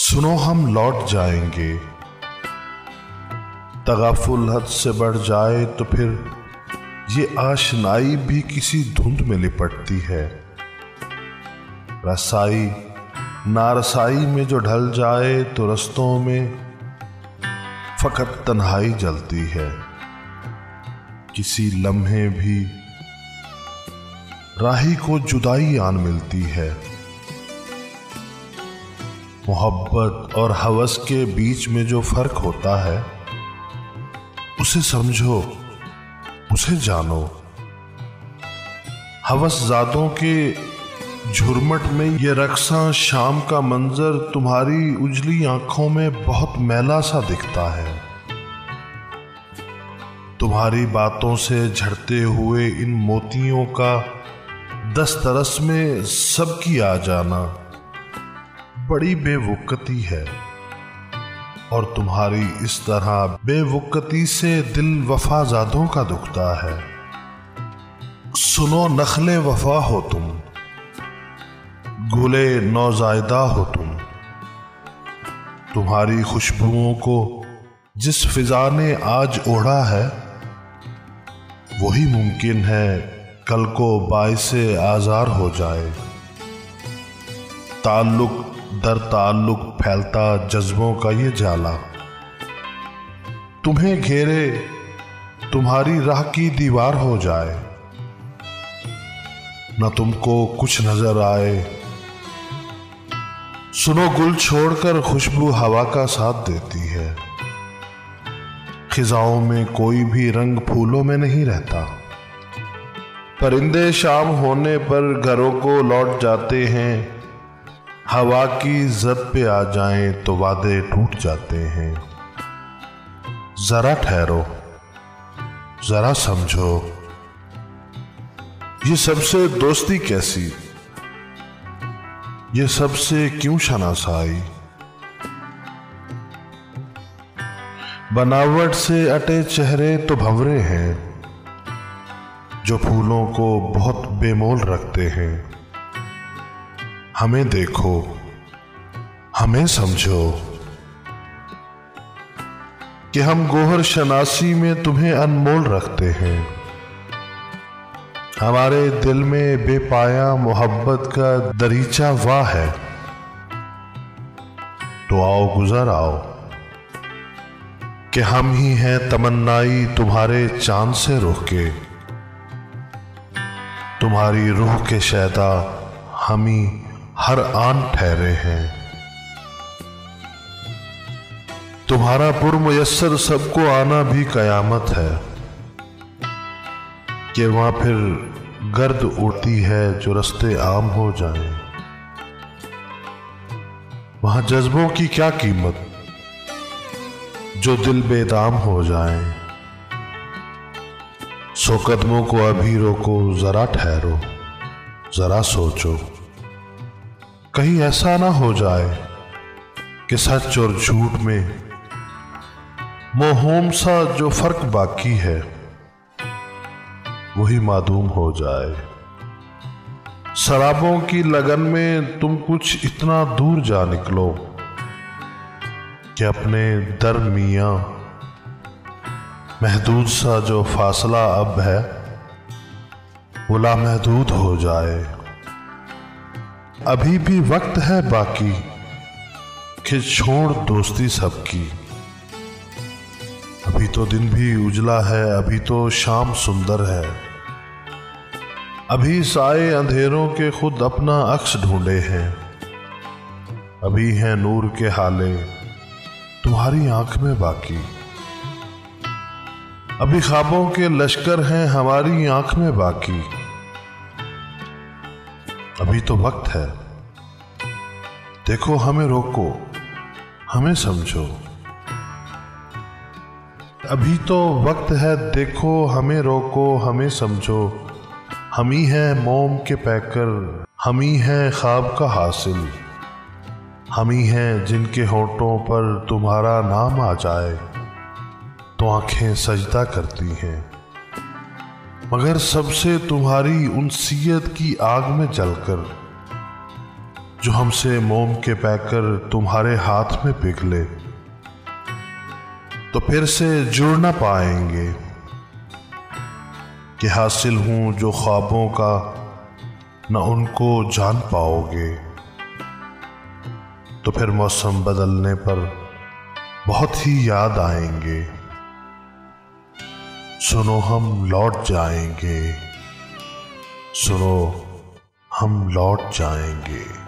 सुनो हम लौट जाएंगे। तगाफुल हद से बढ़ जाए तो फिर ये आशनाई भी किसी धुंध में लिपटती है। रसाई नारसाई में जो ढल जाए तो रस्तों में फकत तन्हाई जलती है। किसी लम्हे भी राही को जुदाई आन मिलती है। मोहब्बत और हवस के बीच में जो फर्क होता है उसे समझो, उसे जानो। हवसजादों के झुरमट में ये रक्सा शाम का मंजर तुम्हारी उजली आंखों में बहुत मैला सा दिखता है। तुम्हारी बातों से झड़ते हुए इन मोतियों का दस्तरस में सबकी आ जाना बड़ी बेवकूफ़ी है, और तुम्हारी इस तरह बेवकूफ़ी से दिल वफाजादों का दुखता है। सुनो नखले वफा हो तुम, गुले नौजायदा हो तुम। तुम्हारी खुशबुओं को जिस फिजा ने आज ओढ़ा है वही मुमकिन है कल को बाइसे आज़ार हो जाए। ताल्लुक दर ताल्लुक फैलता जज्बों का ये जाला तुम्हें घेरे तुम्हारी राह की दीवार हो जाए। न तुमको कुछ नजर आए। सुनो गुल छोड़कर खुशबू हवा का साथ देती है। खिजाओं में कोई भी रंग फूलों में नहीं रहता। परिंदे शाम होने पर घरों को लौट जाते हैं। हवा की जद पे आ जाएं तो वादे टूट जाते हैं। जरा ठहरो, जरा समझो, ये सबसे दोस्ती कैसी, ये सबसे क्यों शनासाई। बनावट से अटे चेहरे तो भंवरे हैं जो फूलों को बहुत बेमोल रखते हैं। हमें देखो, हमें समझो कि हम गोहर शनासी में तुम्हें अनमोल रखते हैं। हमारे दिल में बेपाया मोहब्बत का दरीचा वाह है। तो आओ गुजर आओ कि हम ही हैं तमन्नाई तुम्हारे चांद से रुख के। तुम्हारी रूह के शैदा हम ही हर आन ठहरे हैं। तुम्हारा पुरमुयस्सर सबको आना भी कयामत है कि वहां फिर गर्द उड़ती है जो रस्ते आम हो जाएं। वहां जज्बों की क्या कीमत जो दिल बेदाम हो जाएं। सो कदमों को अभी रोको, जरा ठहरो, जरा सोचो, कहीं ऐसा ना हो जाए कि सच और झूठ में मोहम सा जो फर्क बाकी है वही मादूम हो जाए। शराबों की लगन में तुम कुछ इतना दूर जा निकलो कि अपने दरमियां महदूद सा जो फासला अब है वो लामहदूद हो जाए। अभी भी वक्त है बाकी कि छोड़ दोस्ती सबकी। अभी तो दिन भी उजला है, अभी तो शाम सुंदर है। अभी साए अंधेरों के खुद अपना अक्स ढूंढे हैं। अभी हैं नूर के हाले तुम्हारी आंख में बाकी। अभी ख्वाबों के लश्कर हैं हमारी आंख में बाकी। अभी तो वक्त है, देखो हमें रोको, हमें समझो। अभी तो वक्त है, देखो हमें रोको, हमें समझो। हम ही हैं मोम के पैकर, हम ही हैं ख्वाब का हासिल। हम ही हैं जिनके होठों पर तुम्हारा नाम आ जाए तो आंखें सजदा करती हैं। मगर सबसे तुम्हारी उनसियत की आग में जलकर जो हमसे मोम के पैकर तुम्हारे हाथ में पिघले तो फिर से जुड़ ना पाएंगे। कि हासिल हूं जो ख्वाबों का न उनको जान पाओगे। तो फिर मौसम बदलने पर बहुत ही याद आएंगे। सुनो हम लौट जाएंगे, सुनो हम लौट जाएंगे।